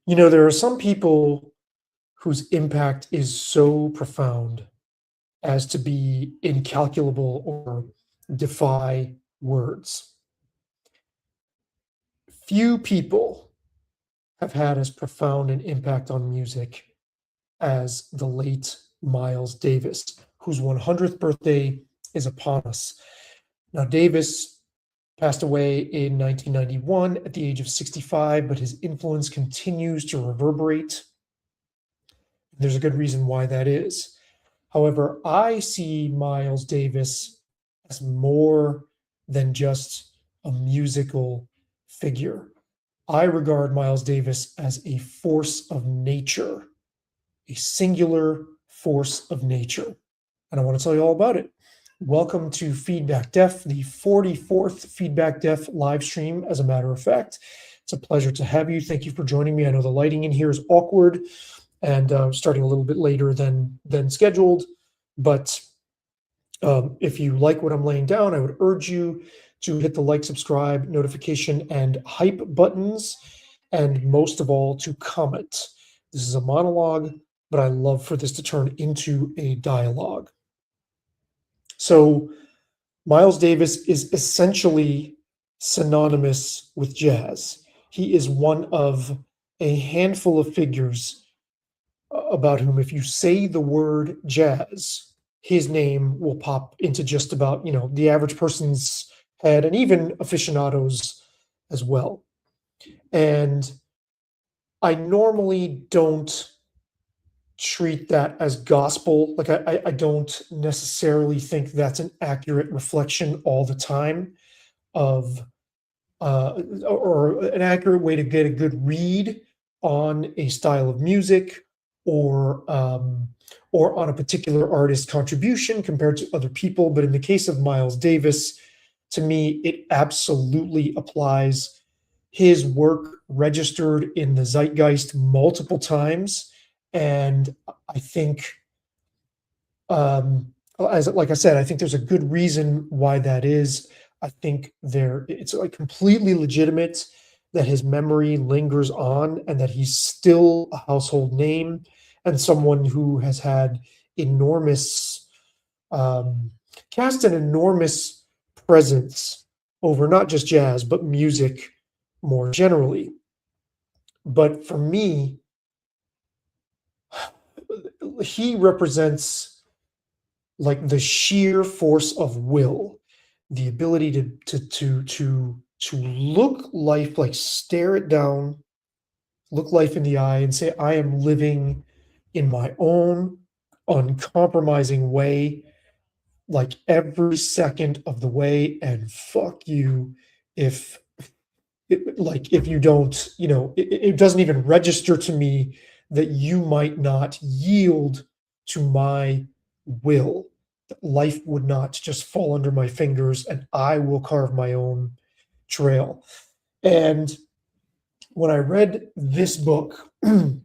There are some people whose impact is so profound as to be incalculable or defy words. Few people have had as profound an impact on music as the late Miles Davis, whose 100th birthday is upon us. Now, Davis passed away in 1991 at the age of 65, but his influence continues to reverberate. There's a good reason why that is. However, I see Miles Davis as more than just a musical figure. I regard Miles Davis as a force of nature, a singular force of nature. And I want to tell you all about it. Welcome to FeedbackDef, the 44th FeedbackDef live stream, as a matter of fact. It's a pleasure to have you. Thank you for joining me. I know the lighting in here is awkward and starting a little bit later than scheduled. But if you like what I'm laying down, I would urge you to hit the like, subscribe, notification, and hype buttons, and most of all, to comment. This is a monologue, but I love for this to turn into a dialogue. So Miles Davis is essentially synonymous with jazz. He is one of a handful of figures about whom, if you say the word jazz, his name will pop into just about, the average person's head, and even aficionados as well. And I normally don't treat that as gospel. Like I don't necessarily think that's an accurate reflection all the time of or an accurate way to get a good read on a style of music or on a particular artist's contribution compared to other people. But in the case of Miles Davis, to me, it absolutely applies. His work registered in the zeitgeist multiple times. And I think, like I said, I think there's a good reason why that is. I think it's like completely legitimate that his memory lingers on and that he's still a household name and someone who has had cast an enormous presence over not just jazz, but music more generally. But for me, he represents like the sheer force of will, the ability to look life, like stare it down, look life in the eye and say, I am living in my own uncompromising way, like every second of the way, and fuck you if you don't, it doesn't even register to me that you might not yield to my will. Life would not just fall under my fingers and I will carve my own trail. And when I read this book,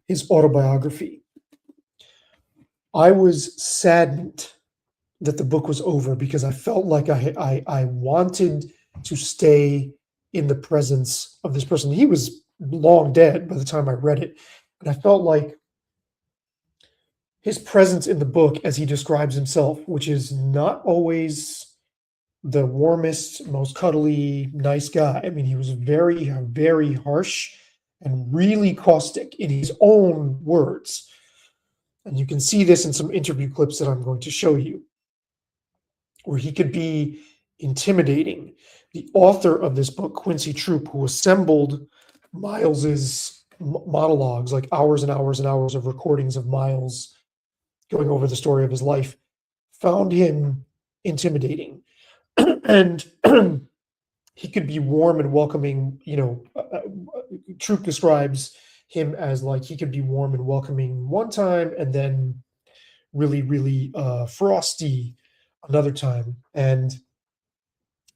his autobiography, I was saddened that the book was over because I felt like I wanted to stay in the presence of this person. He was long dead by the time I read it. And I felt like his presence in the book, as he describes himself, which is not always the warmest, most cuddly, nice guy. I mean, he was very, very harsh and really caustic in his own words. And you can see this in some interview clips that I'm going to show you, where he could be intimidating. The author of this book, Quincy Troop, who assembled Miles's monologues, like hours and hours and hours of recordings of Miles going over the story of his life, found him intimidating. And he could be warm and welcoming. Troop describes him as like he could be warm and welcoming one time and then really, really frosty another time. And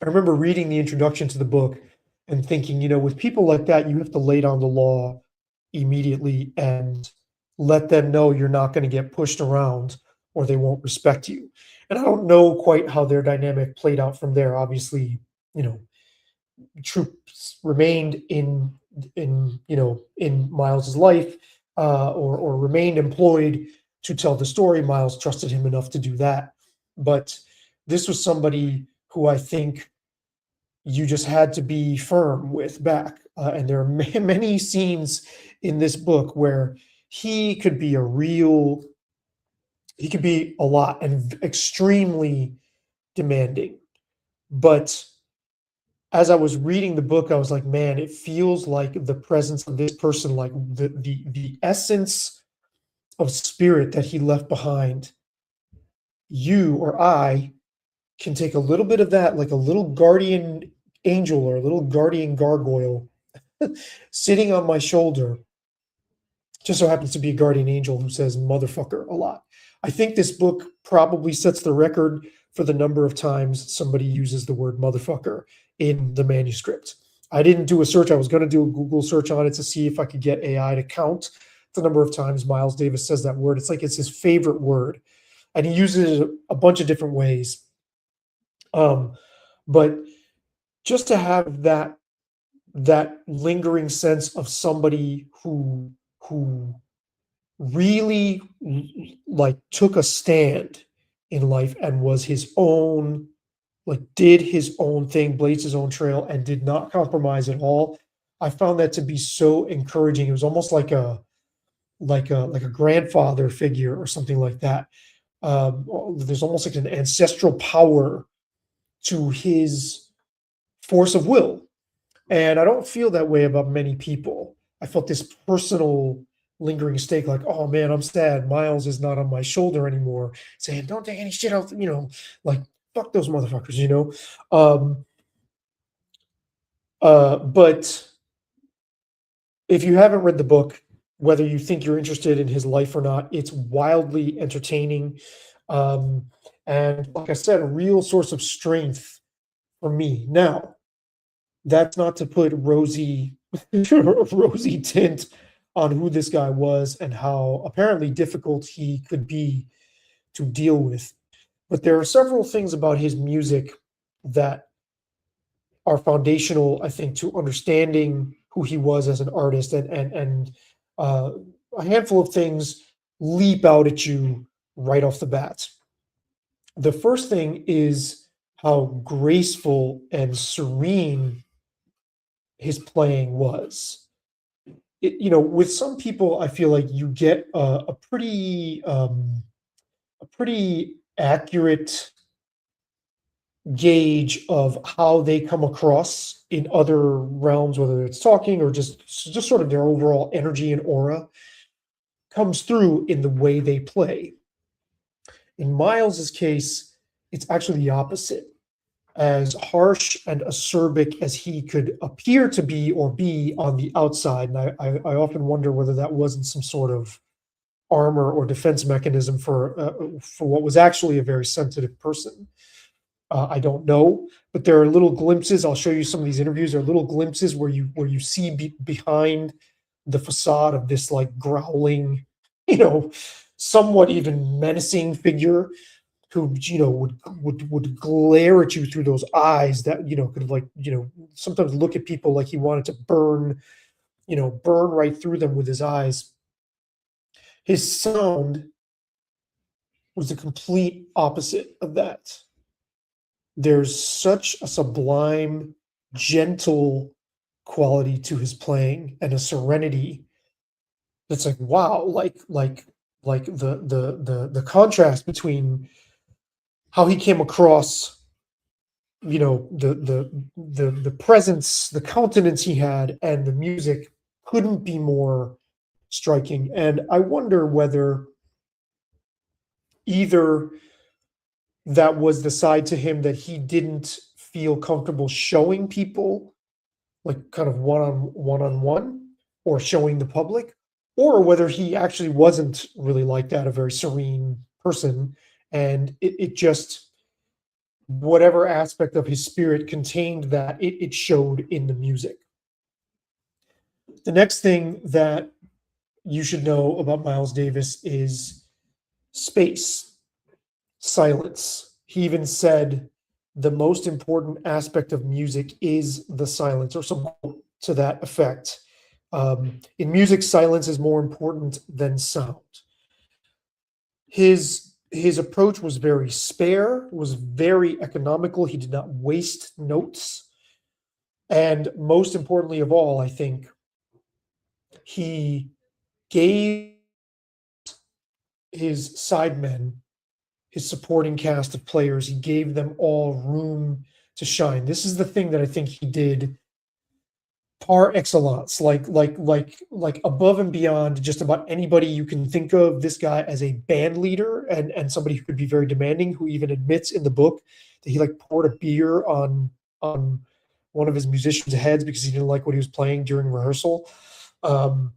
I remember reading the introduction to the book and thinking, with people like that, you have to lay down the law immediately and let them know you're not going to get pushed around or they won't respect you. And I don't know quite how their dynamic played out from there. Obviously, Troops remained in in Miles's life, or remained employed to tell the story. Miles trusted him enough to do that. But this was somebody who I think you just had to be firm with back. And there are many scenes in this book where he could be he could be a lot and extremely demanding. But as I was reading the book, I was like, man, it feels like the presence of this person, like the essence of spirit that he left behind. You or I can take a little bit of that, like a little guardian angel or a little guardian gargoyle sitting on my shoulder. Just so happens to be a guardian angel who says motherfucker a lot. I think this book probably sets the record for the number of times somebody uses the word motherfucker in the manuscript. I didn't do a search. I was going to do a Google search on it to see if I could get AI to count the number of times Miles Davis says that word. It's like it's his favorite word, and he uses it a bunch of different ways. But just to have that lingering sense of somebody who really like took a stand in life and was his own, like did his own thing, blazed his own trail, and did not compromise at all. I found that to be so encouraging. It was almost like a grandfather figure or something like that. There's almost like an ancestral power to his force of will. And I don't feel that way about many people. I felt this personal lingering stake, like, oh man, I'm sad. Miles is not on my shoulder anymore, saying, don't take any shit out, like, fuck those motherfuckers, But if you haven't read the book, whether you think you're interested in his life or not, it's wildly entertaining. And like I said, a real source of strength for me. Now, that's not to put rosy tint on who this guy was and how apparently difficult he could be to deal with. But there are several things about his music that are foundational, I think, to understanding who he was as an artist, and a handful of things leap out at you right off the bat. The first thing is how graceful and serene his playing was. With some people, I feel like you get a pretty accurate gauge of how they come across in other realms, whether it's talking or just sort of their overall energy and aura comes through in the way they play. In Miles's case, it's actually the opposite. As harsh and acerbic as he could appear to be or be on the outside, and I often wonder whether that wasn't some sort of armor or defense mechanism for what was actually a very sensitive person. I don't know, but there are little glimpses. I'll show you some of these interviews. There are little glimpses where you see behind the facade of this like growling, somewhat even menacing figure who would glare at you through those eyes that could sometimes look at people like he wanted to burn right through them with his eyes. His sound was the complete opposite of that. There's such a sublime, gentle quality to his playing and a serenity that's like, wow, like the contrast between how he came across, the presence, the countenance he had, and the music couldn't be more striking. And I wonder whether either that was the side to him that he didn't feel comfortable showing people, like kind of one-on-one, or showing the public, or whether he actually wasn't really like that, a very serene person, and it just, whatever aspect of his spirit contained that, it showed in the music. The next thing that you should know about Miles Davis is space, silence. He even said the most important aspect of music is the silence, or something to that effect. In music, silence is more important than sound. His approach was very spare, was very economical. He did not waste notes. And most importantly of all, I think he gave his sidemen, his supporting cast of players, he gave them all room to shine. This is the thing that I think he did par excellence, like above and beyond just about anybody you can think of. This guy as a band leader and somebody who could be very demanding, who even admits in the book that he like poured a beer on one of his musicians' heads because he didn't like what he was playing during rehearsal. Um,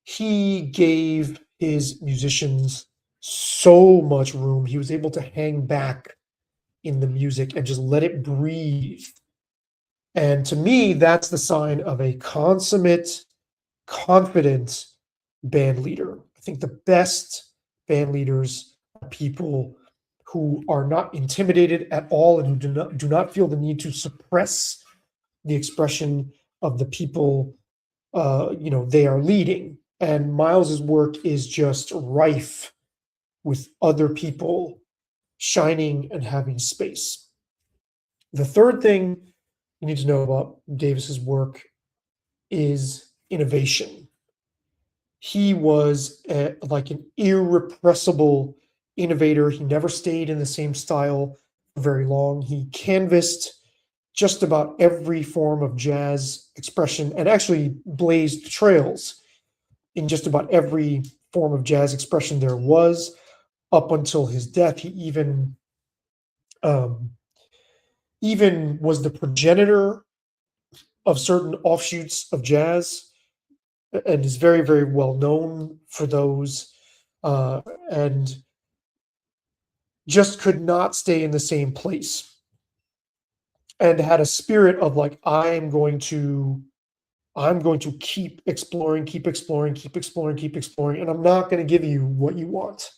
he gave his musicians so much room. He was able to hang back in the music and just let it breathe. And to me, that's the sign of a consummate, confident band leader. I think the best band leaders are people who are not intimidated at all and who do not feel the need to suppress the expression of the people they are leading. And Miles's work is just rife with other people shining and having space. The third thing you need to know about Davis's work is innovation. He was like an irrepressible innovator. He never stayed in the same style for very long. He canvassed just about every form of jazz expression and actually blazed trails in just about every form of jazz expression there was up until his death. He um, even was the progenitor of certain offshoots of jazz and is very, very well known for those, and just could not stay in the same place and had a spirit of like, I'm going to keep exploring, keep exploring, keep exploring, keep exploring, and I'm not going to give you what you want.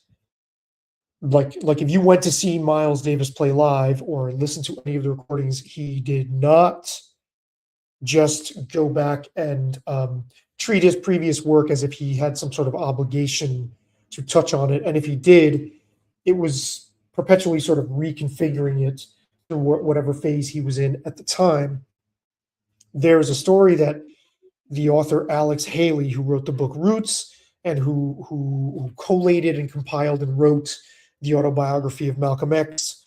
Like if you went to see Miles Davis play live or listen to any of the recordings, he did not just go back and treat his previous work as if he had some sort of obligation to touch on it. And if he did, it was perpetually sort of reconfiguring it to whatever phase he was in at the time. There's a story that the author Alex Haley, who wrote the book Roots and who collated and compiled and wrote the autobiography of Malcolm X.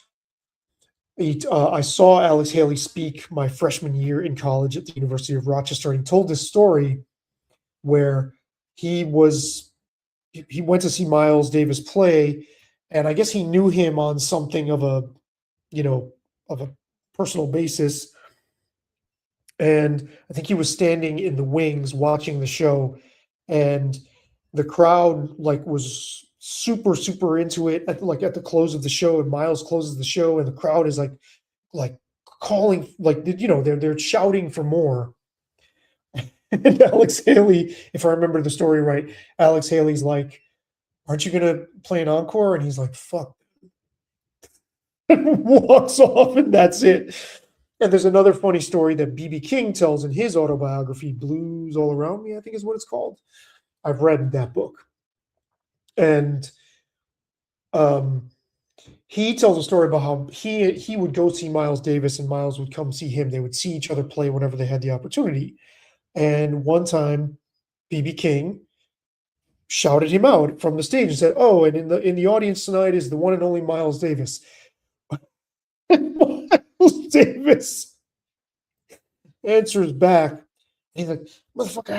I saw Alex Haley speak my freshman year in college at the University of Rochester, and he told this story where he went to see Miles Davis play, and I guess he knew him on something of a personal basis. And I think he was standing in the wings watching the show, and the crowd like was super, super into it at the close of the show, and Miles closes the show, and the crowd is like calling, like, they're shouting for more. And Alex Haley, if I remember the story right, Alex Haley's like, "Aren't you gonna play an encore?" And he's like, "Fuck," and walks off, and that's it. And there's another funny story that B.B. King tells in his autobiography, Blues All Around Me, I think is what it's called. I've read that book. And he tells a story about how he would go see Miles Davis and Miles would come see him. They would see each other play whenever they had the opportunity. And one time, B.B. King shouted him out from the stage and said, "Oh, and in the audience tonight is the one and only Miles Davis." And Miles Davis answers back. And he's like, "Motherfucker,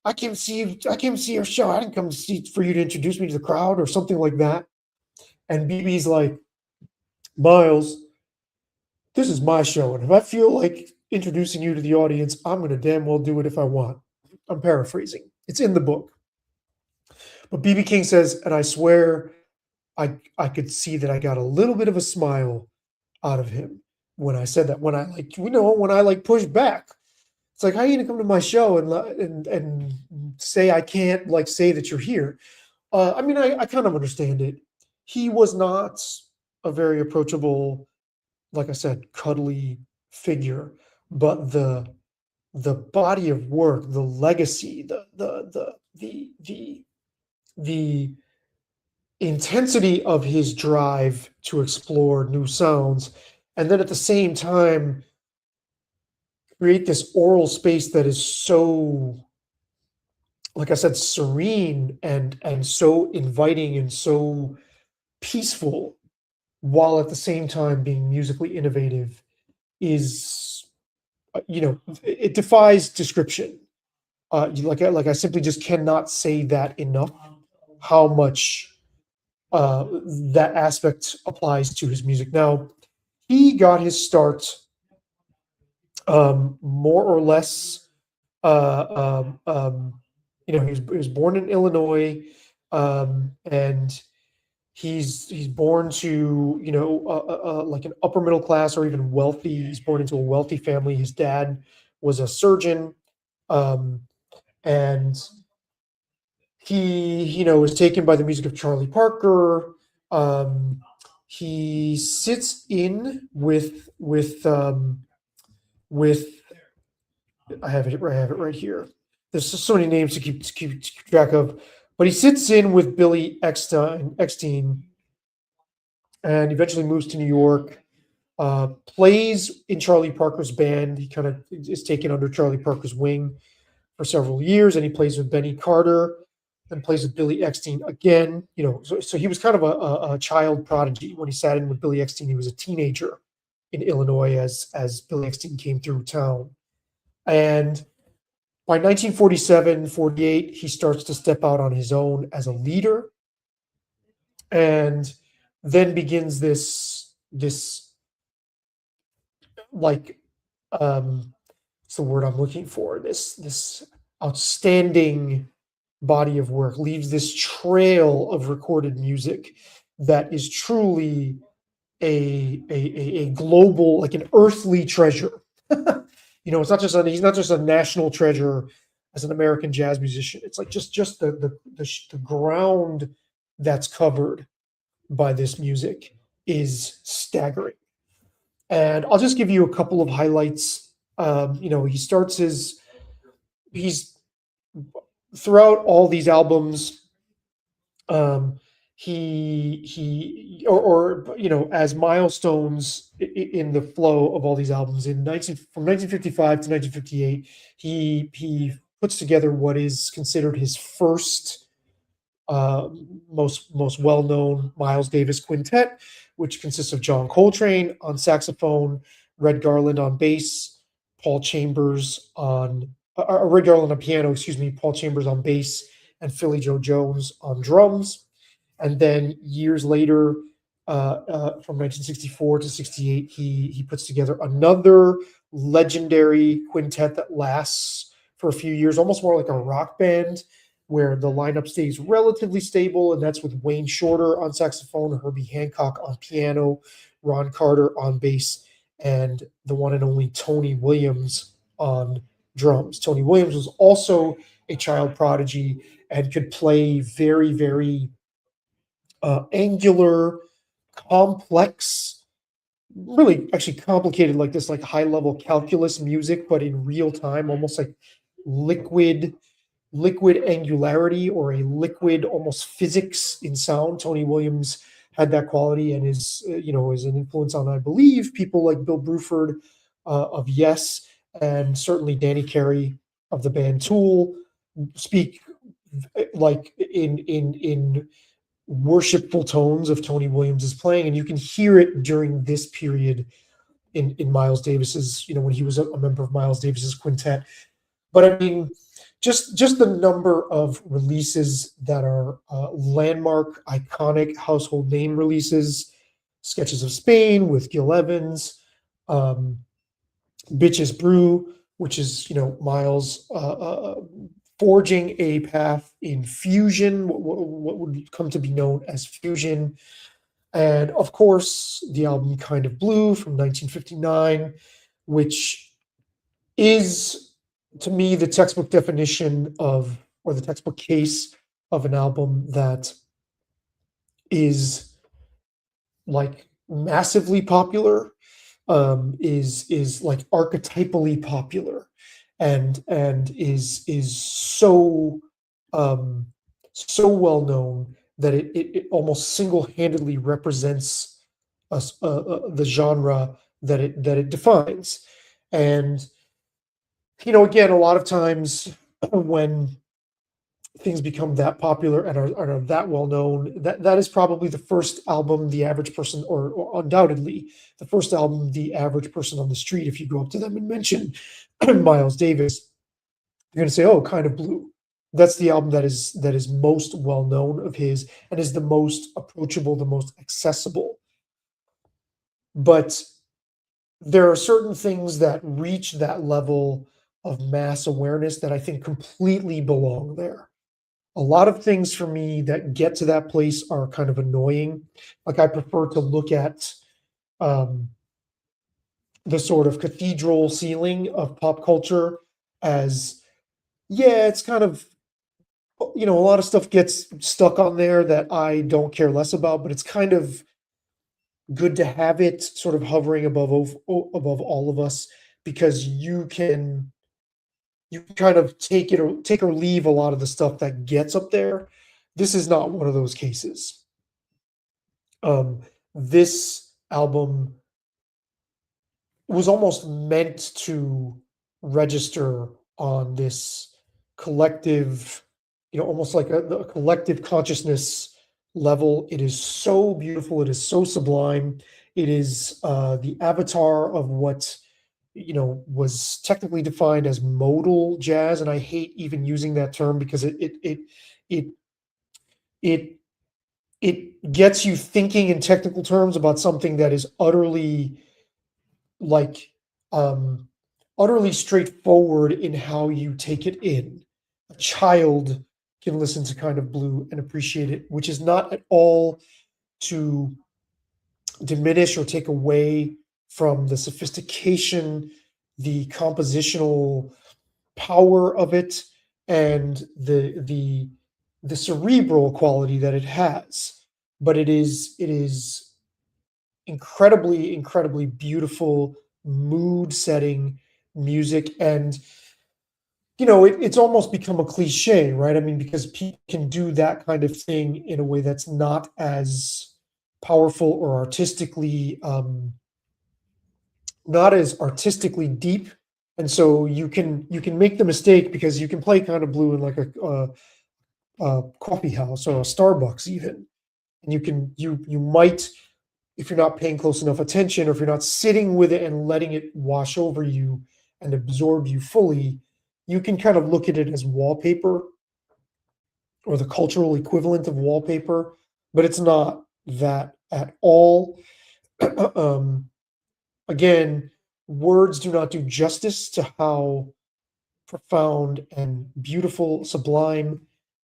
I came to see you. I came to see your show. I didn't come to see for you to introduce me to the crowd," or something like that. And BB's like, "Miles, this is my show. And if I feel like introducing you to the audience, I'm going to damn well do it if I want." I'm paraphrasing. It's in the book. But BB King says, and I swear I could see that I got a little bit of a smile out of him when I said that. When I pushed back. It's like, how are you gonna come to my show and say I can't say that you're here? I mean, I kind of understand it. He was not a very approachable, like I said, cuddly figure, but the the body of work, the legacy, the intensity of his drive to explore new sounds, and then at the same time create this oral space that is so, like I said, serene and so inviting and so peaceful, while at the same time being musically innovative, is it defies description. Like I simply just cannot say that enough. How much that aspect applies to his music. Now, he got his start more or less. He was born in Illinois, and he's born to like an upper middle class or even wealthy. He's born into a wealthy family. His dad was a surgeon, um, and he was taken by the music of Charlie Parker. Um, he sits in with I have it right here. There's just so many names to keep track of, but he sits in with Billy Eckstein, and eventually moves to New York. Plays in Charlie Parker's band. He kind of is taken under Charlie Parker's wing for several years, and he plays with Benny Carter, then plays with Billy Eckstein again. So he was kind of a child prodigy. When he sat in with Billy Eckstein, he was a teenager in Illinois as Billy Eckstein came through town. And by 1947, 48, he starts to step out on his own as a leader, and then begins this like what's the word I'm looking for? This outstanding body of work, leaves this trail of recorded music that is truly a global, like an earthly treasure. It's not just he's not just a national treasure as an American jazz musician. It's like just the ground that's covered by this music is staggering. And I'll just give you a couple of highlights. He's throughout all these albums, um, as milestones in the flow of all these albums. From 1955 to 1958, he puts together what is considered his first most well-known Miles Davis quintet, which consists of John Coltrane on saxophone, Red Garland on bass, Paul Chambers on Red Garland on piano, excuse me, Paul Chambers on bass, and Philly Joe Jones on drums. And then years later, from 1964 to 68, he puts together another legendary quintet that lasts for a few years, almost more like a rock band, where the lineup stays relatively stable, and that's with Wayne Shorter on saxophone, Herbie Hancock on piano, Ron Carter on bass, and the one and only Tony Williams on drums. Tony Williams was also a child prodigy and could play very, very angular, complex, really actually complicated, like this, like high level calculus music, but in real time, almost like liquid angularity, or a liquid almost physics in sound. Tony Williams had that quality, and is an influence on, I believe, people like Bill Bruford of Yes, and certainly Danny Carey of the band Tool, speak like in worshipful tones of Tony Williams's playing, and you can hear it during this period in Miles Davis's, when he was a member of Miles Davis's quintet. But I mean, just the number of releases that are landmark, iconic, household name releases: Sketches of Spain with Gil Evans, Bitches Brew, which is Miles forging a path in fusion, what would come to be known as fusion. And of course, the album Kind of Blue from 1959, which is, to me, the textbook definition of, or the textbook case of an album that is like massively popular, is like archetypally popular, and is so so well known that it almost single-handedly represents us the genre that it defines. And again, a lot of times when things become that popular and are that well known, that is probably the first album the average person, or undoubtedly the first album the average person on the street, if you go up to them and mention Miles Davis, you're going to say, "Oh, Kind of Blue." That's the album that is most well known of his and is the most approachable, the most accessible. But there are certain things that reach that level of mass awareness that I think completely belong there. A lot of things for me that get to that place are kind of annoying. Like, I prefer to look at um, the sort of cathedral ceiling of pop culture as, yeah, it's kind of, a lot of stuff gets stuck on there that I don't care less about, but it's kind of good to have it sort of hovering above all of us, because you can kind of take or leave a lot of the stuff that gets up there. This is not one of those cases. This album was almost meant to register on this collective, almost like a collective consciousness level. It is so beautiful. It is so sublime. It is the avatar of what was technically defined as modal jazz, and I hate even using that term because it it it gets you thinking in technical terms about something that is like um utterly straightforward in how you take it in. A child can listen to Kind of Blue and appreciate it, which is not at all to diminish or take away from the sophistication, the compositional power of it, and the cerebral quality that it has. But it is incredibly, incredibly beautiful, mood setting music. And it's almost become a cliche, right? I mean, because people can do that kind of thing in a way that's not as powerful or not as artistically deep. And so you can make the mistake, because you can play Kind of Blue in like a coffee house or a Starbucks even, and you might, if you're not paying close enough attention, or if you're not sitting with it and letting it wash over you and absorb you fully, you can kind of look at it as wallpaper, or the cultural equivalent of wallpaper, but it's not that at all. um, Again, words do not do justice to how profound and beautiful, sublime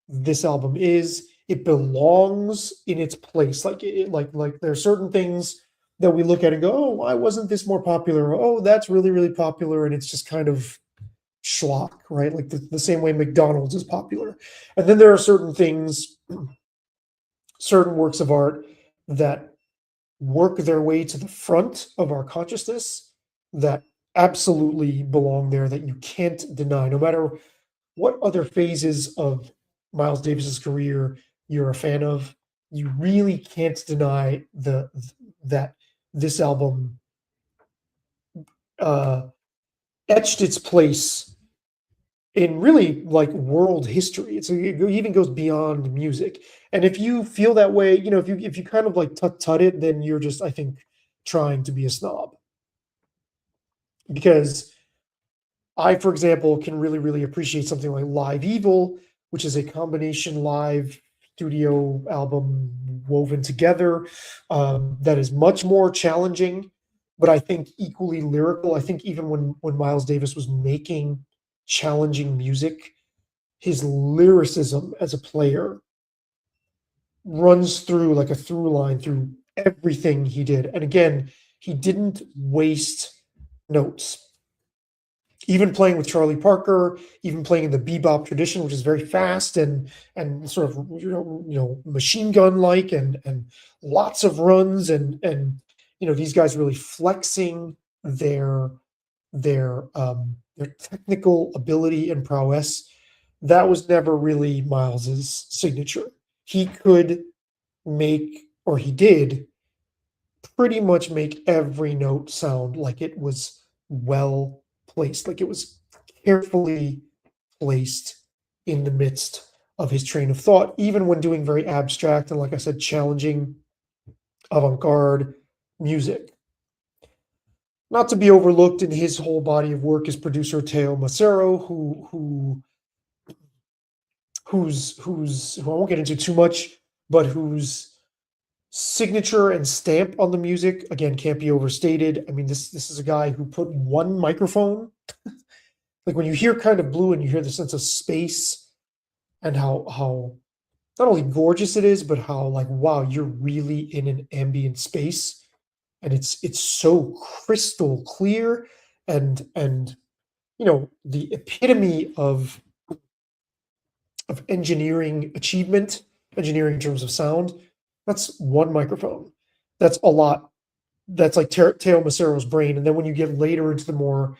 this album is. It belongs in its place. Like there are certain things that we look at and go, "Oh, why wasn't this more popular?" Or, "Oh, that's really, really popular," and it's just kind of schlock, right? Like the same way McDonald's is popular. And then there are certain things, certain works of art that work their way to the front of our consciousness, that absolutely belong there, that you can't deny, no matter what other phases of Miles Davis's career you're a fan of. You really can't deny that this album uh, etched its place in really like world history. It even goes beyond music. And if you feel that way, if you kind of like tut it, then you're just, I think, trying to be a snob. Because I, for example, can really, really appreciate something like Live Evil, which is a combination live studio album woven together, that is much more challenging, but I think equally lyrical. I think even when Miles Davis was making challenging music, his lyricism as a player runs through like a through line through everything he did. And again, he didn't waste notes. Even playing with Charlie Parker, even playing in the bebop tradition, which is very fast and sort of machine gun like, and lots of runs, and these guys really flexing their their technical ability and prowess, that was never really Miles's signature. He could make, or he did, pretty much make every note sound like it was well placed, like it was carefully placed in the midst of his train of thought, even when doing very abstract and, like I said, challenging avant-garde music. Not to be overlooked in his whole body of work is producer Teo Macero, who I won't get into too much, but whose signature and stamp on the music, again, can't be overstated. I mean, this is a guy who put one microphone, like when you hear Kind of Blue and you hear the sense of space and how not only gorgeous it is, but how, like, wow, you're really in an ambient space, and it's so crystal clear, and the epitome of engineering achievement, engineering in terms of sound. That's one microphone. That's a lot. That's like Teo Macero's brain. And then when you get later into the more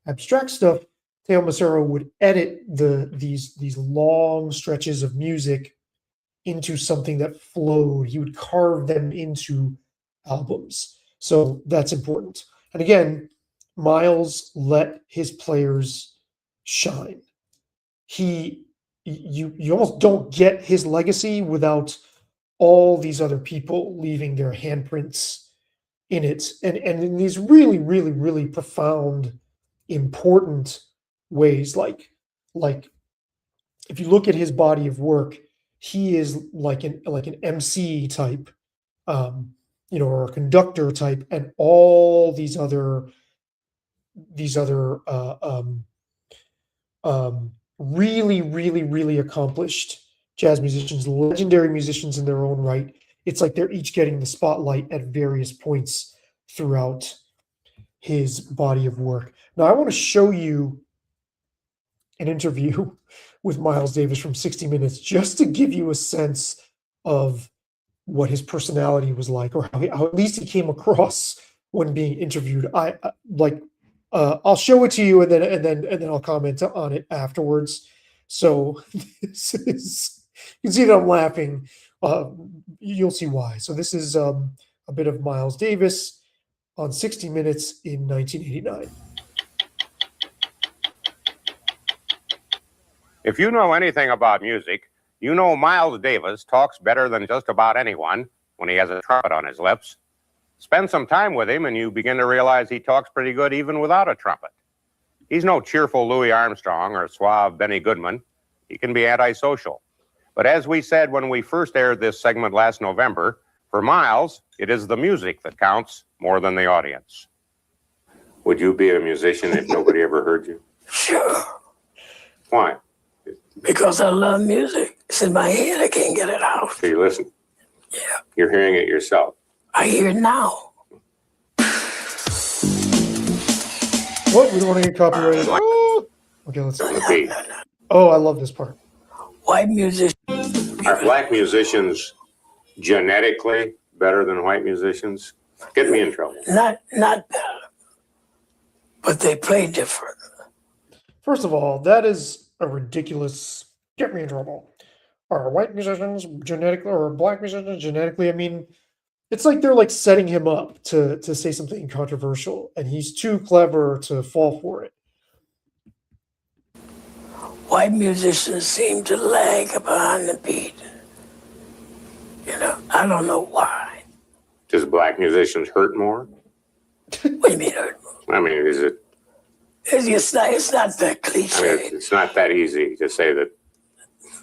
abstract stuff, Teo Macero would edit these long stretches of music into something that flowed. He would carve them into albums. So that's important. And again, Miles let his players shine. You almost don't get his legacy without all these other people leaving their handprints in it, and in these really, really, really profound, important ways. Like if you look at his body of work, he is like an MC type, or a conductor type, and all these other really, really, really accomplished jazz musicians, legendary musicians in their own right. It's like they're each getting the spotlight at various points throughout his body of work. Now, I want to show you an interview with Miles Davis from 60 Minutes just to give you a sense of what his personality was like, or how at least he came across when being interviewed. I'll show it to you, and then I'll comment on it afterwards. So this is, you can see that I'm laughing. You'll see why. So this is a bit of Miles Davis on 60 Minutes in 1989. If you know anything about music, you know Miles Davis talks better than just about anyone when he has a trumpet on his lips. Spend some time with him and you begin to realize he talks pretty good even without a trumpet. He's no cheerful Louis Armstrong or suave Benny Goodman. He can be antisocial. But as we said when we first aired this segment last November, for Miles, it is the music that counts more than the audience. Would you be a musician if nobody ever heard you? Sure. Why? Because I love music. It's in my head. I can't get it out. So you listen? Yeah. You're hearing it yourself? I hear it now. What? We don't want to get copyrighted. Oh. Okay, let's see. Oh, I love this part. White musicians. Are black musicians genetically better than white musicians? Get me in trouble. Not better. But they play different. First of all, that is a ridiculous, get me in trouble. Are white musicians genetically, or black musicians genetically? I mean, it's like they're like setting him up to say something controversial, and he's too clever to fall for it. White musicians seem to lag behind the beat. I don't know why. Does black musicians hurt more? What do you mean hurt more? I mean, is it? It's not that cliche. I mean, it's not that easy to say that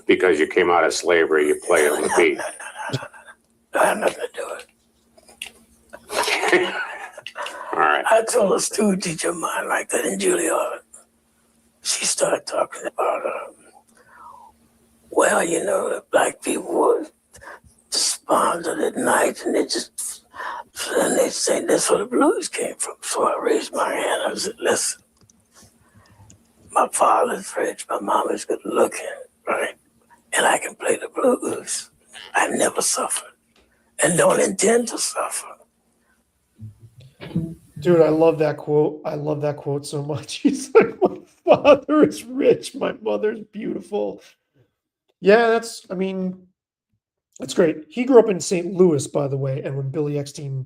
because you came out of slavery, you play on the beat. No. I have nothing to do with it. All right. I told a student teacher of mine like that in Juilliard. She started talking about, the black people would despondent at night, and they say that's where the blues came from. So I raised my hand. I said, listen, my father's rich, my mama's good looking, right? And I can play the blues. I never suffered and don't intend to suffer. Dude, I love that quote. I love that quote so much. He's like, father is rich, my mother's beautiful. Yeah, that's, I mean, that's great. He grew up in St. Louis, by the way, and when Billy Eckstein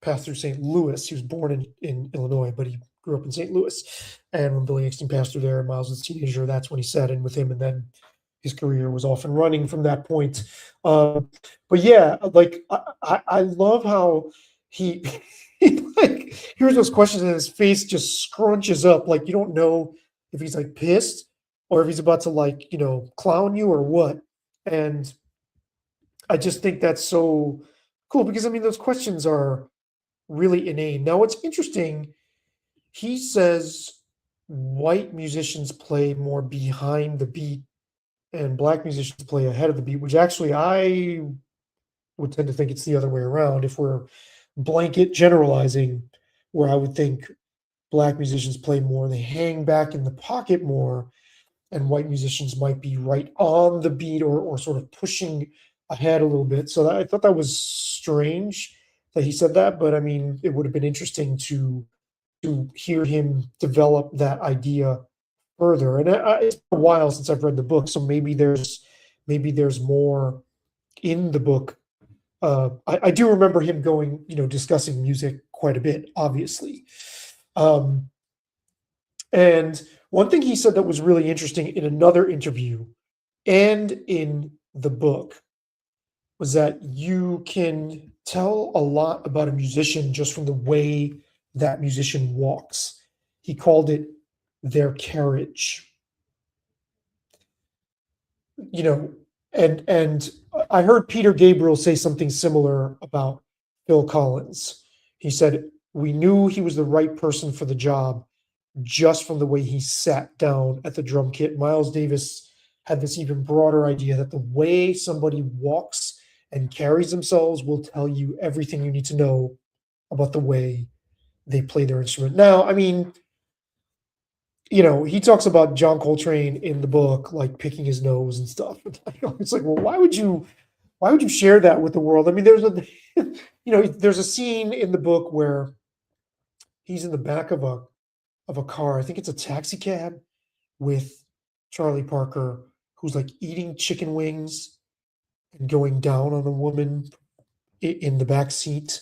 passed through St. Louis, he was born in Illinois, but he grew up in St. Louis. And when Billy Eckstein passed through there, Miles was a teenager, that's when he sat in with him, and then his career was off and running from that point. But yeah, like I love how he, he like hears those questions and his face just scrunches up, like you don't know if he's like pissed or if he's about to like, you know, clown you or what. And I just think that's so cool because I mean those questions are really inane. Now what's interesting, he says white musicians play more behind the beat and black musicians play ahead of the beat, which actually I would tend to think it's the other way around if we're blanket generalizing, where I would think black musicians play more, they hang back in the pocket more, and white musicians might be right on the beat or sort of pushing ahead a little bit. So I thought that was strange that he said that, but I mean, it would have been interesting to hear him develop that idea further. And it's been a while since I've read the book, so maybe there's more in the book. I do remember him going, you know, discussing music quite a bit, obviously. And one thing he said that was really interesting in another interview and in the book was that you can tell a lot about a musician just from the way that musician walks. He called it their carriage. You know, and I heard Peter Gabriel say something similar about Phil Collins. He said, we knew he was the right person for the job just from the way he sat down at the drum kit. Miles Davis had this even broader idea that the way somebody walks and carries themselves will tell you everything you need to know about the way they play their instrument. Now, I mean, you know, he talks about John Coltrane in the book, like picking his nose and stuff. It's like, well, why would you share that with the world? I mean, there's a, you know, there's a scene in the book where he's in the back of a car. I think it's a taxi cab with Charlie Parker, who's like eating chicken wings and going down on a woman in the back seat.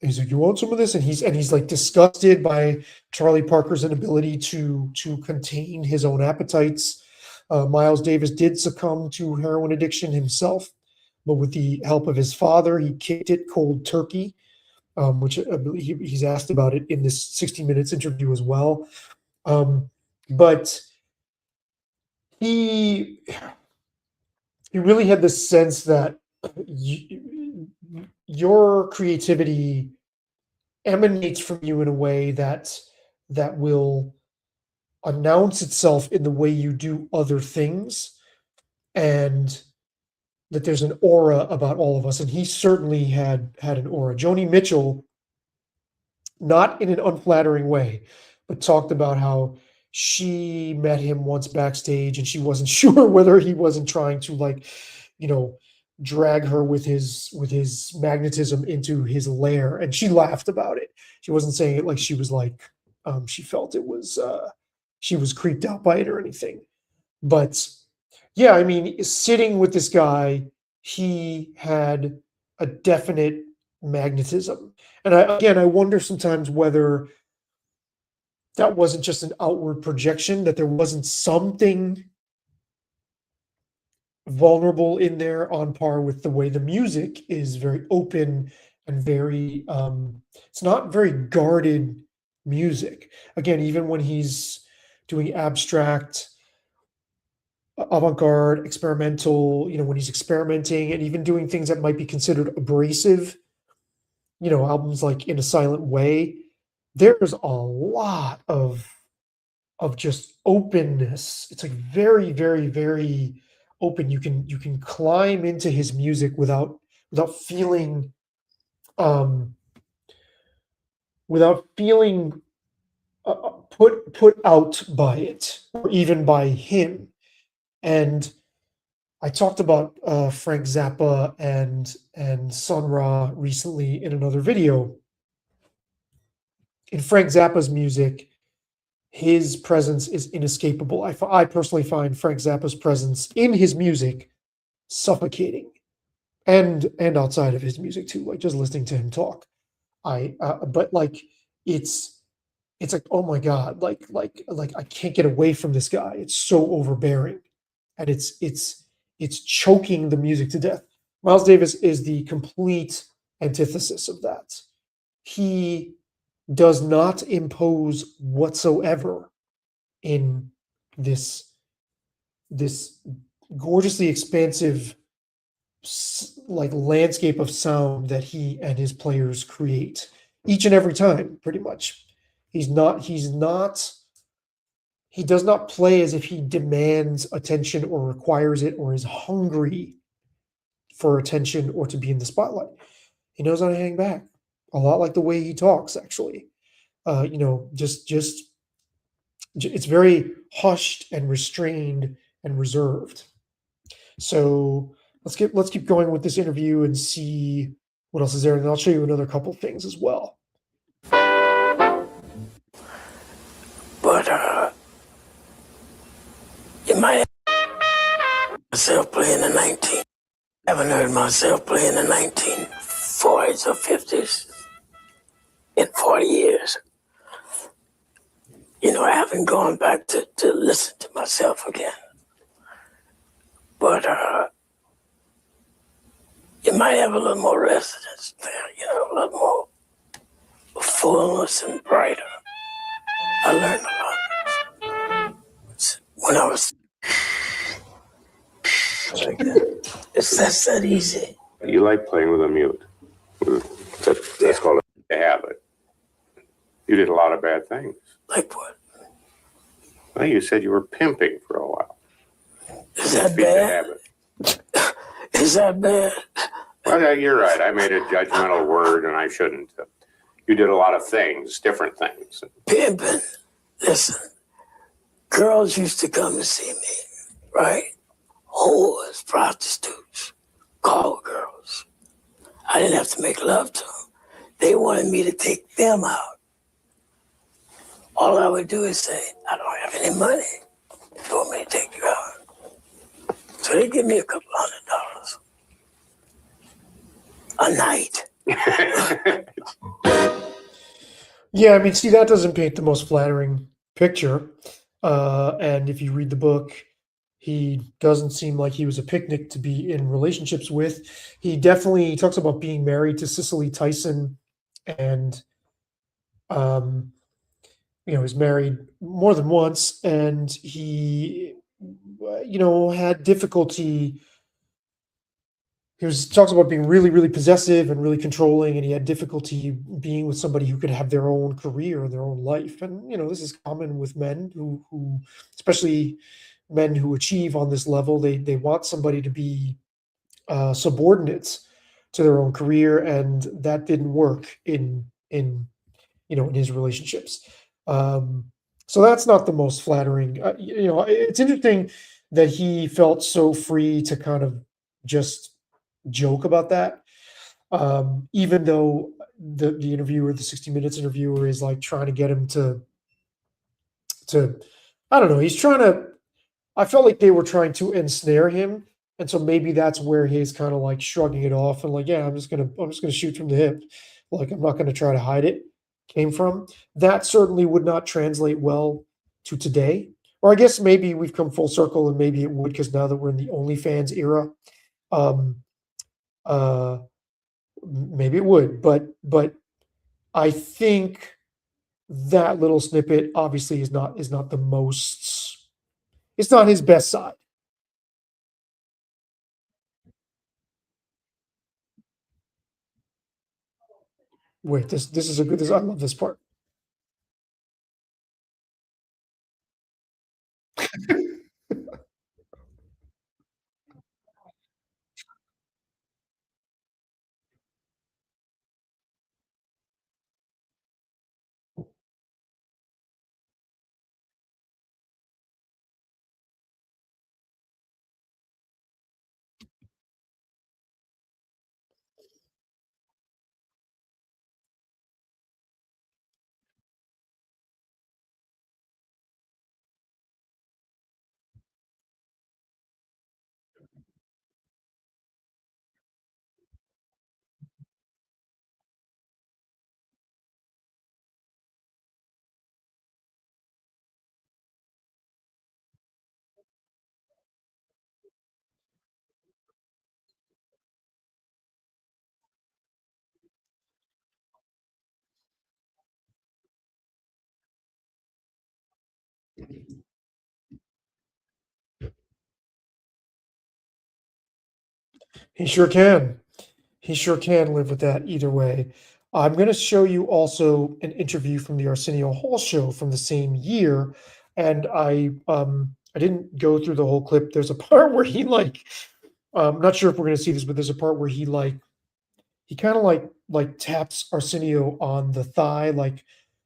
And he's like, "You want some of this?" And he's like disgusted by Charlie Parker's inability to contain his own appetites. Miles Davis did succumb to heroin addiction himself, but with the help of his father, he kicked it cold turkey, which he's asked about it in this 60 Minutes interview as well. But he really had this sense that your creativity emanates from you in a way that will announce itself in the way you do other things, and that there's an aura about all of us. And he certainly had an aura. Joni Mitchell, not in an unflattering way, but talked about how she met him once backstage and she wasn't sure whether he wasn't trying to, like, you know, drag her with his magnetism into his lair. And she laughed about it. She wasn't saying it like she was like, she felt it was, she was creeped out by it or anything. But yeah, I mean, sitting with this guy, he had a definite magnetism. And I wonder sometimes whether that wasn't just an outward projection, that there wasn't something vulnerable in there on par with the way the music is very open and very, it's not very guarded music. Again, even when he's doing abstract, avant-garde, experimental, you know, when he's experimenting and even doing things that might be considered abrasive, you know, albums like In a Silent Way, there's a lot of just openness. It's like very, very, very open. You can climb into his music without feeling put out by it or even by him. And I talked about Frank Zappa and Sun Ra recently in another video. In Frank Zappa's music, his presence is inescapable. I personally find Frank Zappa's presence in his music suffocating, and outside of his music too, like just listening to him talk. But like it's it's like, oh my God, like I can't get away from this guy. It's so overbearing, and it's choking the music to death. Miles Davis is the complete antithesis of that. He does not impose whatsoever in this this gorgeously expansive like landscape of sound that he and his players create each and every time, pretty much. He's not he does not play as if he demands attention or requires it or is hungry for attention or to be in the spotlight. He knows how to hang back, a lot like the way he talks, actually. Just it's very hushed and restrained and reserved. So let's keep going with this interview and see what else is there, and I'll show you another couple things as well. But you might have myself playing the 19. I haven't heard myself play in the 1940s or 50s in 40 years. I haven't gone back to listen to myself again. But you might have a little more resonance there, a little more fullness and brighter. I learned a lot when I was like that. That's that easy. You like playing with a mute. That's called a habit. You did a lot of bad things. Like what? Well, you said you were pimping for a while. Is that Beat the bad? habit. Is that bad? Well, yeah, you're right. I made a judgmental word, and I shouldn't. You did a lot of things, different things. Pimping. Listen, girls used to come to see me, right? Whores, prostitutes, call girls. I didn't have to make love to them. They wanted me to take them out. All I would do is say, I don't have any money. You want me to take you out? So they give me a couple $100 a night. Yeah, I mean, see, that doesn't paint the most flattering picture. And if you read the book, he doesn't seem like he was a picnic to be in relationships with. He definitely talks about being married to Cicely Tyson, and was married more than once, and he had difficulty. He talks about being really, really possessive and really controlling, and he had difficulty being with somebody who could have their own career and their own life. And this is common with men who especially men who achieve on this level. They want somebody to be subordinate to their own career, and that didn't work in his relationships. So that's not the most flattering. It's interesting that he felt so free to kind of just joke about that, even though the interviewer, the 60 Minutes interviewer, is like trying to get him to I don't know. He's trying to. I felt like they were trying to ensnare him, and so maybe that's where he's kind of like shrugging it off and like, yeah, I'm just gonna shoot from the hip, like I'm not gonna try to hide it. Came from that certainly would not translate well to today, or I guess maybe we've come full circle and maybe it would, because now that we're in the OnlyFans era, um, maybe it would, but I think that little snippet obviously is not the most. It's not his best side. Wait, this is a good. I love this part. He sure can. He sure can live with that either way. I'm going to show you also an interview from the Arsenio Hall show from the same year, and I didn't go through the whole clip. There's a part where he like, not sure if we're going to see this, but there's a part where he kind of like taps Arsenio on the thigh, like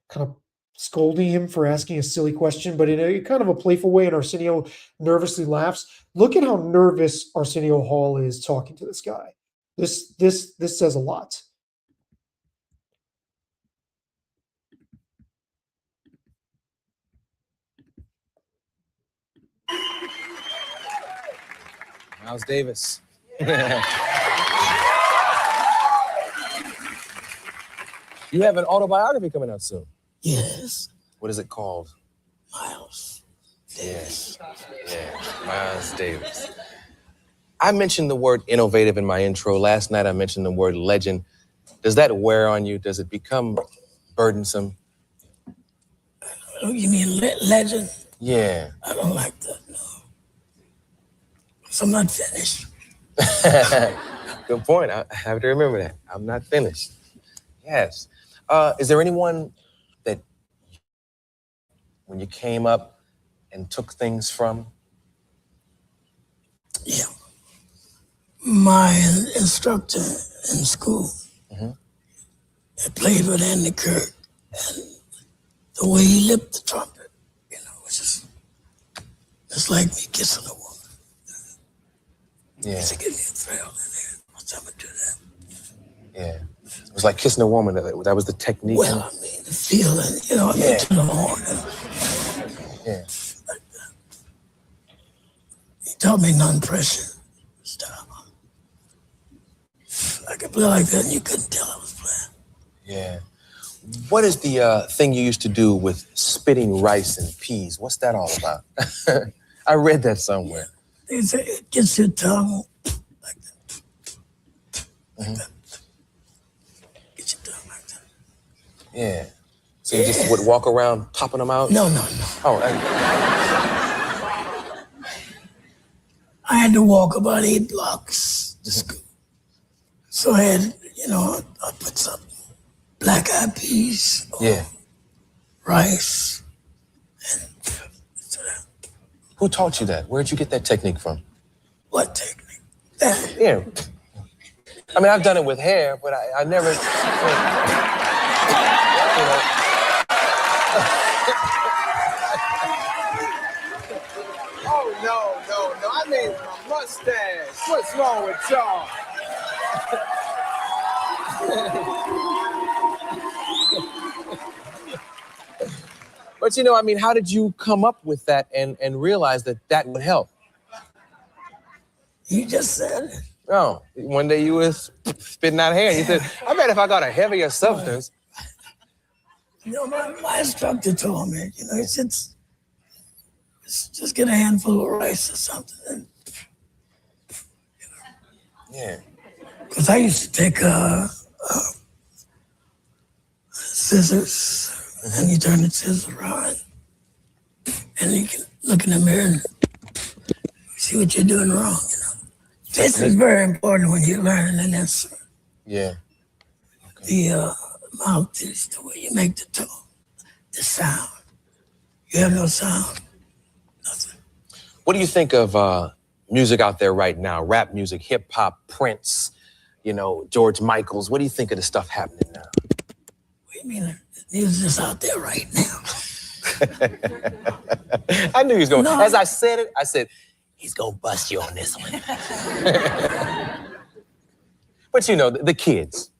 kind of scolding him for asking a silly question, but in a kind of a playful way. And Arsenio nervously laughs. Look at how nervous Arsenio Hall is talking to this guy. This says a lot. Miles Davis. You have an autobiography coming out soon. Yes, What is it called? Miles. Yes. Miles Davis. I mentioned the word innovative in my intro. Last night I mentioned the word legend. Does that wear on you? Does it become burdensome? Oh, you mean legend? Yeah. I don't like that, no. So I'm not finished. Good point. I have to remember that. I'm not finished. Yes. Is there anyone that when you came up and took things from? Yeah. My instructor in school, I played with Andy Kirk, and the way he lipped the trumpet, was just like me kissing a woman. Yeah. To give me a thrill in there. What's up to do that? Yeah. It was like kissing a woman. That was the technique. Well, I mean, the feeling, Yeah. to the horn. Yeah. Like that. He taught me non-pressure style. I could play like that and you couldn't tell I was playing. Yeah. What is the thing you used to do with spitting rice and peas? What's that all about? I read that somewhere. They say it gets your tongue like that. Like that. Get your tongue like that. Yeah. So you just would walk around popping them out? No. Oh, I had to walk about 8 blocks to school. So I had, I put some black-eyed peas or yeah. rice. Who taught you that? Where'd you get that technique from? What technique? That. Yeah. I mean, I've done it with hair, but I never, Oh, no. I mean my mustache. What's wrong with y'all? But I mean, how did you come up with that and realize that would help? You just said it. Oh, one day you was spitting out hair and you said, I bet if I got a heavier substance. My instructor told me, he said, just get a handful of rice or something. And, Yeah. because I used to take scissors and you turn the scissors around and you can look in the mirror and see what you're doing wrong, This is very important when you're learning an instrument. Yeah. The mouthpiece, the way you make the tone, the sound. You have no sound, nothing. What do you think of music out there right now? Rap music, hip hop, Prince, George Michael's. What do you think of the stuff happening now? What do you mean? The music's out there right now. I knew he was going. No. As I said it, I said, he's gonna bust you on this one. But the kids.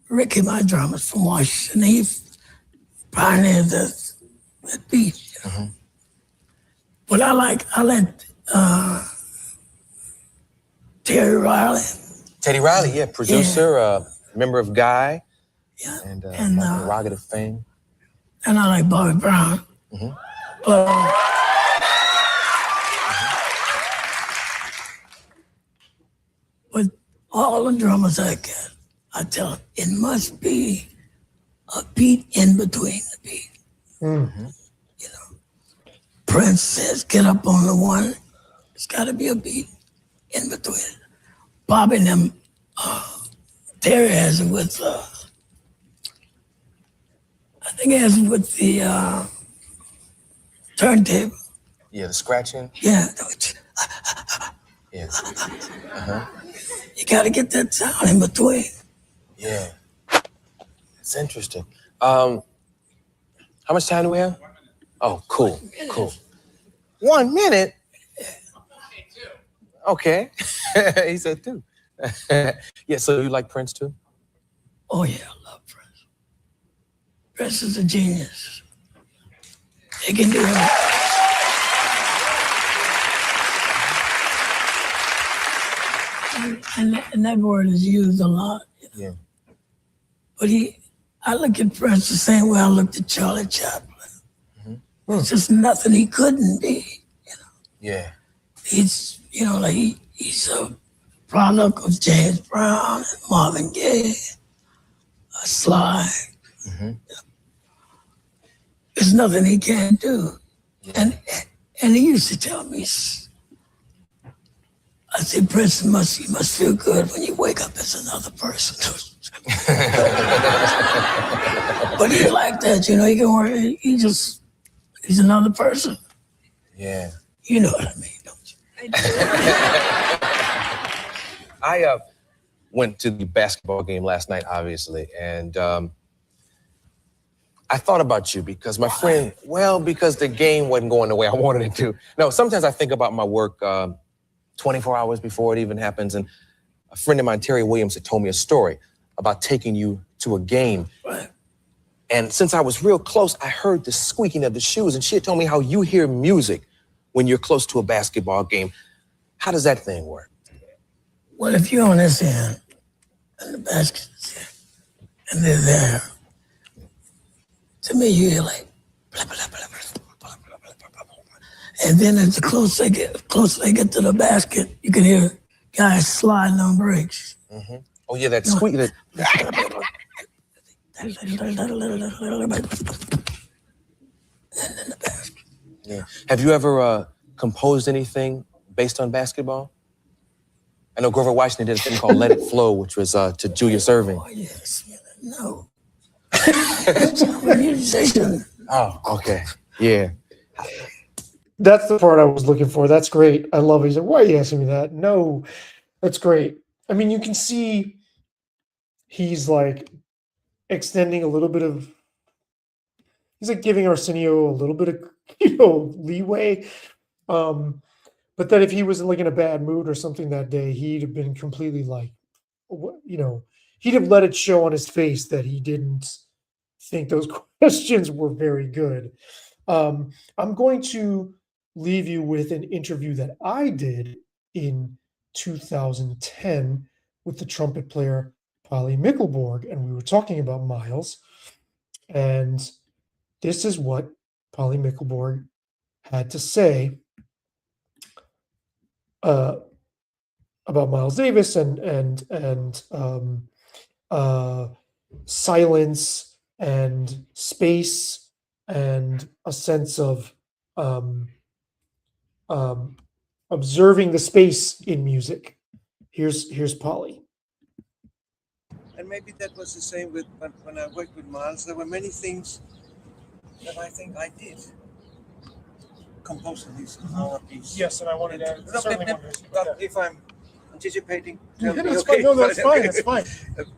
Ricky, my drummer from Washington, he pioneered that beat. But I like Terry Riley. Teddy Riley, yeah, producer, member of Guy, Yeah. and And, my prerogative fame. And I like Bobby Brown. But all the drummers I get, I tell them, it must be a beat in between the beat. Prince says, get up on the one. It's got to be a beat in between. Bobby and them, Terry has it with, I think he has it with the turntable. Yeah, the scratching. Yeah, Yeah. you gotta get that sound in between. Yeah. It's interesting. How much time do we have? Oh, cool. Cool. 1 minute? Okay. He said 2. Yeah, so you like Prince too? Oh yeah, I love Prince. Prince is a genius. He can do it. And that word is used a lot. Yeah. But I look at Prince the same way I looked at Charlie Chaplin. There's just nothing he couldn't be. Yeah. He's, like he's a product of James Brown and Marvin Gaye, Sly. There's nothing he can't do. And he used to tell me, I said, Prince, you must feel good when you wake up as another person. But he's like that, he can work, he's another person. Yeah. You know what I mean, don't you? I went to the basketball game last night, obviously, and I thought about you because my friend, because the game wasn't going the way I wanted it to. No, sometimes I think about my work 24 hours before it even happens, and a friend of mine, Terry Williams, had told me a story about taking you to a game. Right. And since I was real close, I heard the squeaking of the shoes, and she had told me how you hear music when you're close to a basketball game. How does that thing work? Well, if you're on this end, and the basket's here, and they're there, to me, you hear like, blah, blah, blah, blah, blah, blah, blah, blah, blah. And then as close they get to the basket, you can hear guys sliding on breaks. Oh yeah, that squeak. That... And then the basket. Yeah. Have you ever composed anything based on basketball? I know Grover Washington did a thing called "Let It Flow," which was to Julius Erving. Oh yes, no. I'm a musician. Oh, okay. Yeah. That's the part I was looking for. That's great. I love it. He's like, why are you asking me that? No, that's great. I mean, you can see he's like extending a little bit of, he's like giving Arsenio a little bit of, leeway. But that if he was like in a bad mood or something that day, he'd have been completely like, he'd have let it show on his face that he didn't think those questions were very good. I'm going to leave you with an interview that I did in 2010 with the trumpet player Polly Mickelborg, and we were talking about Miles. And this is what Polly Mickelborg had to say about Miles Davis and silence and space and a sense of observing the space in music. Here's Polly. And maybe that was the same with when I worked with Miles. There were many things that I think I did. Composing these our piece. Yes, and I wanted to certainly if I'm anticipating, tell me, that's okay. fine. No, that's fine. That's fine.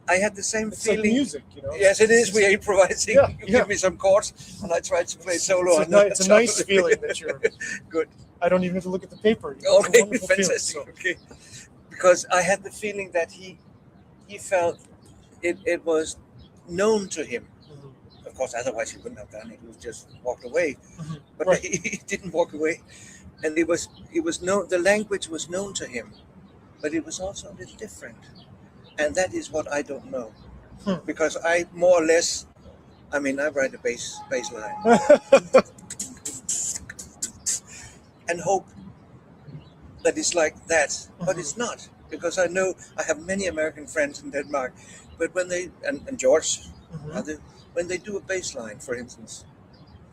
I had the same It's feeling. like music, Yes, it is. We're improvising. Yeah, You give me some chords, and I try to play solo. It's a nice feeling that you're good. I don't even have to look at the paper. It's a Okay, wonderful feeling, fantastic. so. Okay, because I had the feeling that he felt it was known to him. Of course, otherwise he wouldn't have done it. He would just walked away. But Right. he didn't walk away, and it was known. The language was known to him, but it was also a little different, and that is what I don't know, because I more or less, I write a bass line and hope that it's like that, but it's not, because I know I have many American friends in Denmark, but when they and George, when they do a bass line, for instance,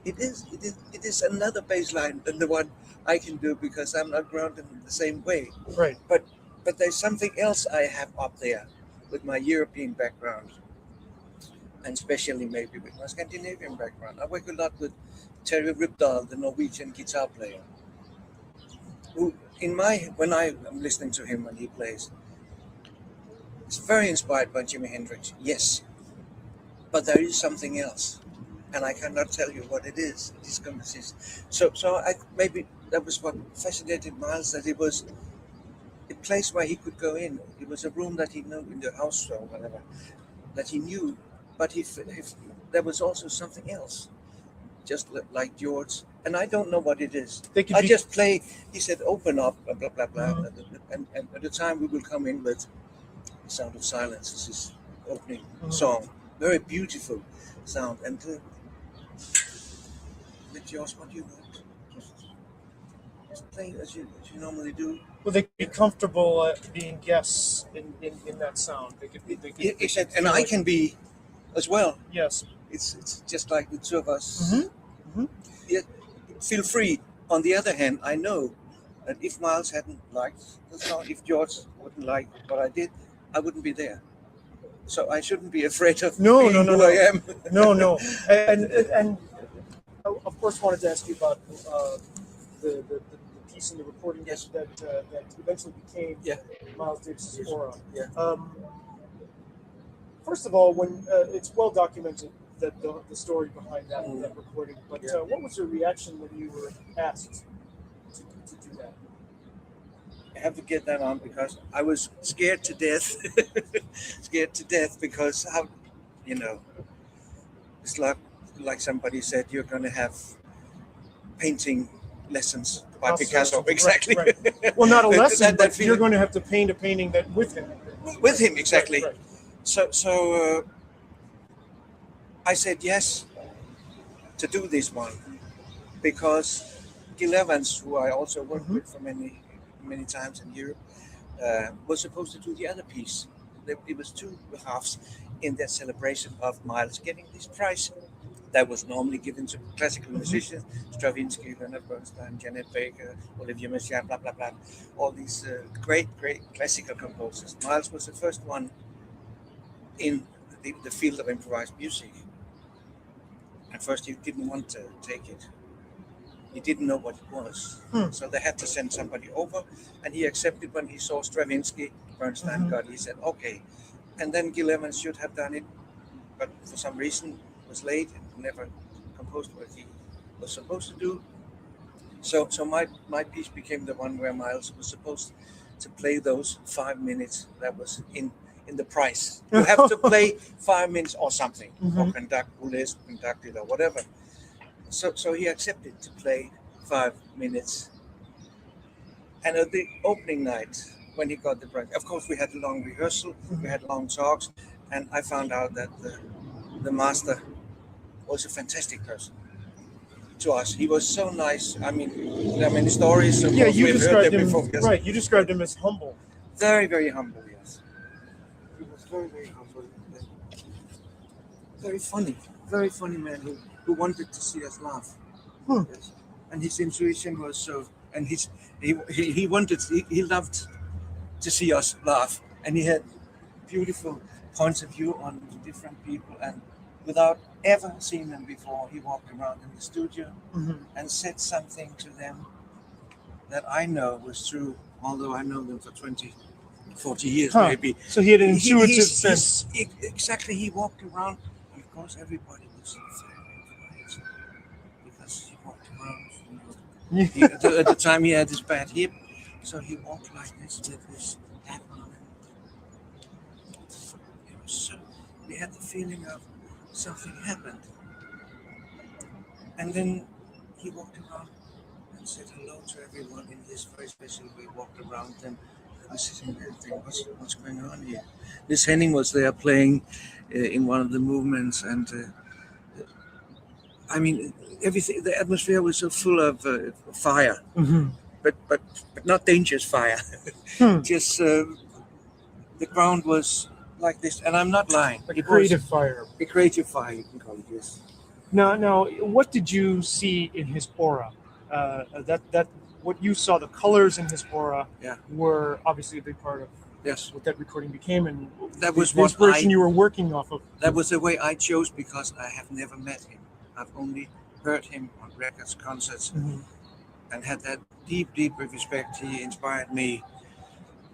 it is another bass line than the one I can do, because I'm not grounded in the same way. Right. But But there's something else I have up there with my European background, and especially maybe with my Scandinavian background. I work a lot with Terry Ripdahl, the Norwegian guitar player, who when I am listening to him when he plays, it's very inspired by Jimi Hendrix, yes, but there is something else, and I cannot tell you what it is. This conversation. So maybe that was what fascinated Miles, that it was a place where he could go in. It was a room that he knew in the house or whatever that he knew, but if there was also something else, just like George, and I don't know what it is. I just play. He said, "Open up," blah blah blah, blah. And at the time we will come in with "The Sound of Silence." This is opening song, very beautiful sound, and with George, what do you want? Just play as you normally do. Well, they could be comfortable being guests in that sound. They could be. And I can be as well. Yes. It's just like the two of us. Yeah, feel free. On the other hand, I know that if Miles hadn't liked the song, if George wouldn't like what I did, I wouldn't be there. So I shouldn't be afraid of being who I am. No. And of course, wanted to ask you about the piece in the recording that eventually became Miles Davis's aura. Yeah. First of all, when it's well documented that the story behind that recording, but what was your reaction when you were asked to do that? I have to get that on because I was scared to death. Because how, it's like somebody said, you're going to have painting lessons by Picasso. Exactly. Right. Well, not a lesson, but you're going to have to paint a painting that with him. With him, exactly. Right. So I said yes to do this one because Gil Evans, who I also worked with for many times in Europe, was supposed to do the other piece. It was two halves in that celebration of Miles getting this prize that was normally given to classical musicians, Stravinsky, Leonard Bernstein, Janet Baker, Olivier Messiaen, blah, blah, blah, all these great classical composers. Miles was the first one in the field of improvised music. At first, he didn't want to take it. He didn't know what it was. So they had to send somebody over, and he accepted when he saw Stravinsky, Bernstein got it. He said, okay. And then Gil Evans should have done it, but for some reason was late and never composed what he was supposed to do. So my piece became the one where Miles was supposed to play those 5 minutes that was in the price. You have to play 5 minutes or something, or conduct it or whatever. So he accepted to play 5 minutes. And at the opening night, when he got the prize, of course we had a long rehearsal, we had long talks, and I found out that the master was a fantastic person to us. He was so nice. I mean, there are many stories. Yeah, you described him before, yes. right. You described him as humble. Very, very humble. Yes, he was very, very humble. Very funny man who wanted to see us laugh. Yes. And his intuition was so. And he loved to see us laugh, and he had beautiful points of view on different people, and without ever seeing them before, he walked around in the studio and said something to them that I know was true, although I know them for 40 years maybe. So he had an intuitive sense. Exactly, he walked around, and of course everybody was very quiet because he walked around. At the time he had this bad hip, so he walked like this with his hat on. We had the feeling of something happened. And then he walked around and said hello to everyone in this very special way, walked around them. I was sitting there thinking, what's going on here? This Henning was there playing in one of the movements, and I mean, everything, the atmosphere was so full of fire, but not dangerous fire. Just the ground was like this, and I'm not lying. Like creative fire. A creative fire, you can call it, yes. Now, what did you see in his aura that what you saw, the colors in his aura, Yeah. were obviously a big part of Yes, what that recording became, and that was the what inspiration you were working off of. that was the way I chose, because I have never met him. I've only heard him on records, concerts, and had that deep, deep respect. He inspired me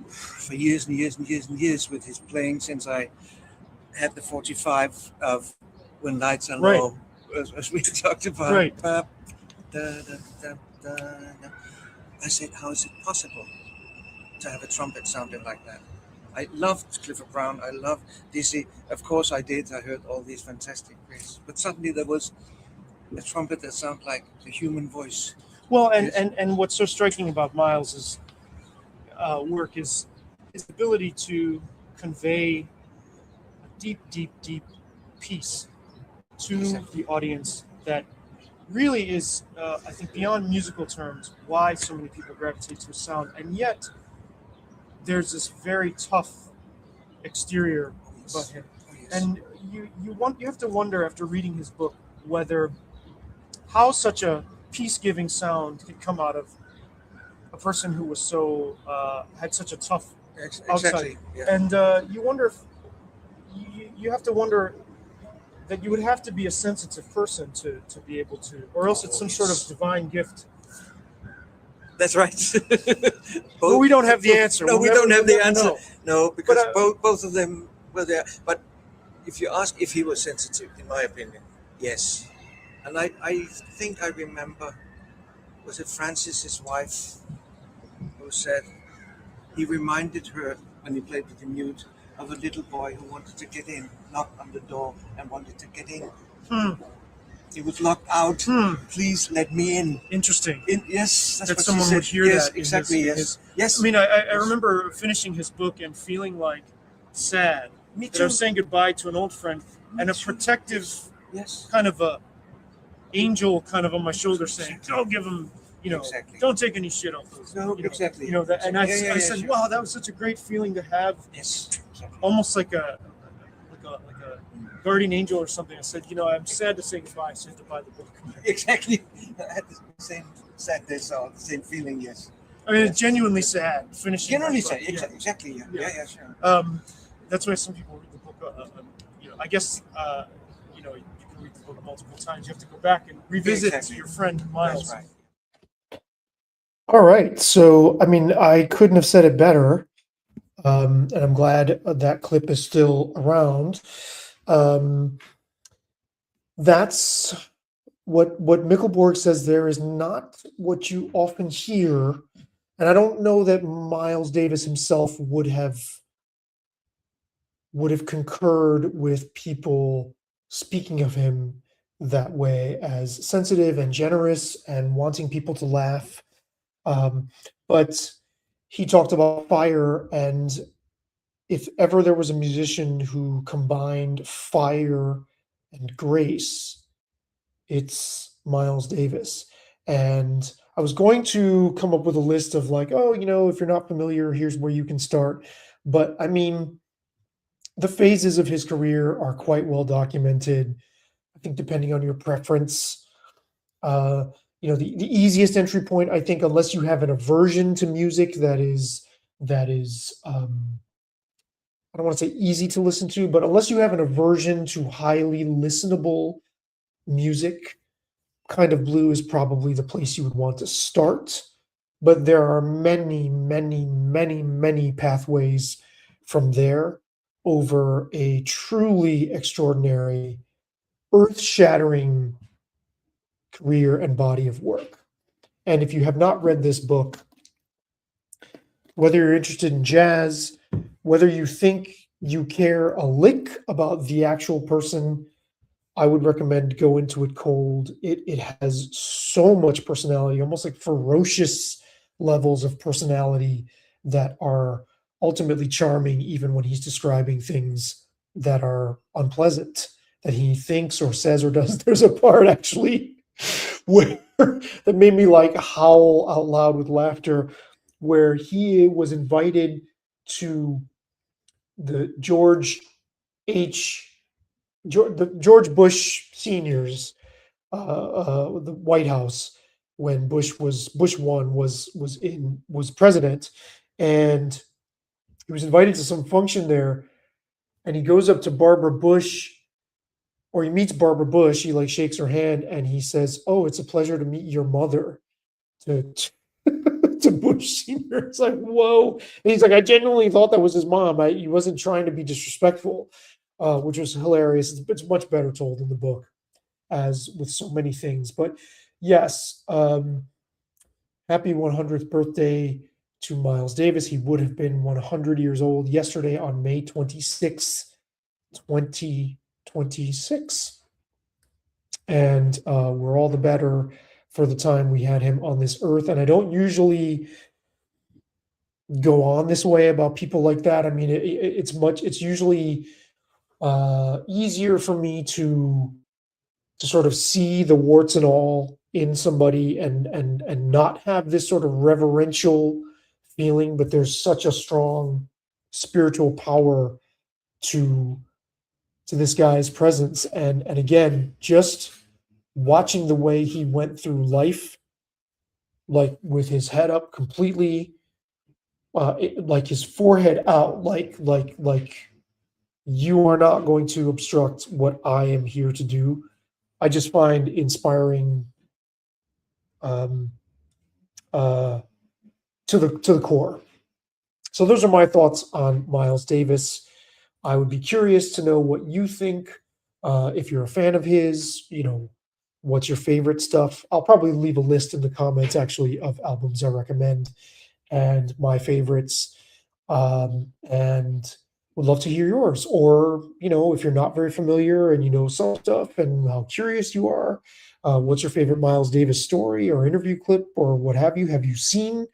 for years and years and years and years with his playing, since I had the 45 of When Lights Are Right. Low, as we talked about. Right. Da, da, da, da, da. I said, how is it possible to have a trumpet sounding like that? I loved Clifford Brown. I loved Dizzy. Of course I did. I heard all these fantastic pieces. But suddenly there was a trumpet that sounded like a human voice. Well, and, Yes. and what's so striking about Miles's work is his ability to convey a deep, deep, deep piece to Exactly. the audience that really is, I think, beyond musical terms, why so many people gravitate to his sound. And yet, there's this very tough exterior about him. Oh, yes. And you have to wonder, after reading his book, whether how such a peace-giving sound could come out of a person who was so had such a tough Exactly. Yeah. and you wonder if you have to wonder that you would have to be a sensitive person to be able to, or else it's some sort of divine gift. That's right. But we don't have the answer. No, We'll we never- don't have the we'll never answer. know. No, because But, both of them were there. But if you ask if he was sensitive, in my opinion, yes. And I think I remember, was it Francis's wife who said he reminded her, when he played with the mute, of a little boy who wanted to get in, knocked on the door and wanted to get in. He was locked out. Please let me in. Interesting. Yes, that's That what someone she said. would hear yes, that. in exactly. his- Yes, his- yes. I mean, I remember finishing his book and feeling like sad. Me That I too. was saying goodbye to an old friend and a too. protective Yes. kind of a angel kind of on my shoulder saying, "Don't give him, Exactly. don't take any shit off those." No, exactly. That, and I, Yeah, yeah, I yeah, said, sure. "Wow, that was such a great feeling to have, Yes. Exactly. almost like a guardian angel or something." I said, I'm sad to say goodbye, so you have to buy the book. Exactly. I had the same sadness or the same feeling. Yes. I mean, it's genuinely sad finishing. Generally that say book. Yeah. exactly. Yeah. Yeah. Yeah. Sure. That's why some people read the book. I guess you can read the book multiple times. You have to go back and revisit Exactly. your friend Miles. That's right. All right. So, I mean, I couldn't have said it better. And I'm glad that clip is still around. That's what Mickelborg says there is not what you often hear. And I don't know that Miles Davis himself would have concurred with people speaking of him that way, as sensitive and generous and wanting people to laugh. But he talked about fire, and if ever there was a musician who combined fire and grace, it's Miles Davis. And I was going to come up with a list of like, if you're not familiar, here's where you can start. But I mean, the phases of his career are quite well documented. I think depending on your preference, the easiest entry point, I think, unless you have an aversion to music that is I don't want to say easy to listen to, but unless you have an aversion to highly listenable music, Kind of Blue is probably the place you would want to start. But there are many, many, many, many pathways from there over a truly extraordinary, earth-shattering career and body of work. And if you have not read this book, whether you're interested in jazz, whether you think you care a lick about the actual person, I would recommend go into it cold. It has so much personality, almost like ferocious levels of personality that are ultimately charming, even when he's describing things that are unpleasant, that he thinks or says or does. There's a part actually where that made me like howl out loud with laughter, where he was invited to the George Bush Senior's, the White House, when Bush won was president, and he was invited to some function there, and he goes up to Barbara Bush, or he meets Barbara Bush. He like shakes her hand, and he says, "Oh, it's a pleasure to meet your mother." To to Bush Senior, it's like whoa. And he's like, I genuinely thought that was his mom. He wasn't trying to be disrespectful, which was hilarious. It's much better told in the book, as with so many things. But yes, happy 100th birthday to Miles Davis. He would have been 100 years old yesterday on May 26th, 2026. And we're all the better for the time we had him on this earth. And I don't usually go on this way about people like that. I mean, it's usually easier for me to sort of see the warts and all in somebody and not have this sort of reverential feeling, but there's such a strong spiritual power to this guy's presence. And again, just watching the way he went through life, like with his head up completely, like his forehead out, like you are not going to obstruct what I am here to do. I just find inspiring to the core. So those are my thoughts on Miles Davis. I would be curious to know what you think. If you're a fan of his, what's your favorite stuff? I'll probably leave a list in the comments actually of albums I recommend and my favorites. And would love to hear yours. Or, if you're not very familiar and you know some stuff and how curious you are, what's your favorite Miles Davis story or interview clip or what have you? Have you seen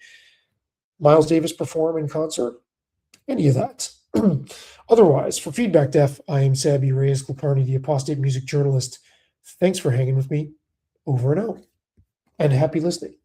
Miles Davis perform in concert? Any of that. Otherwise, for FeedbackDef, I am Sabby Reyes-Kulkarni, the apostate music journalist. Thanks for hanging with me. Over and out. And happy listening.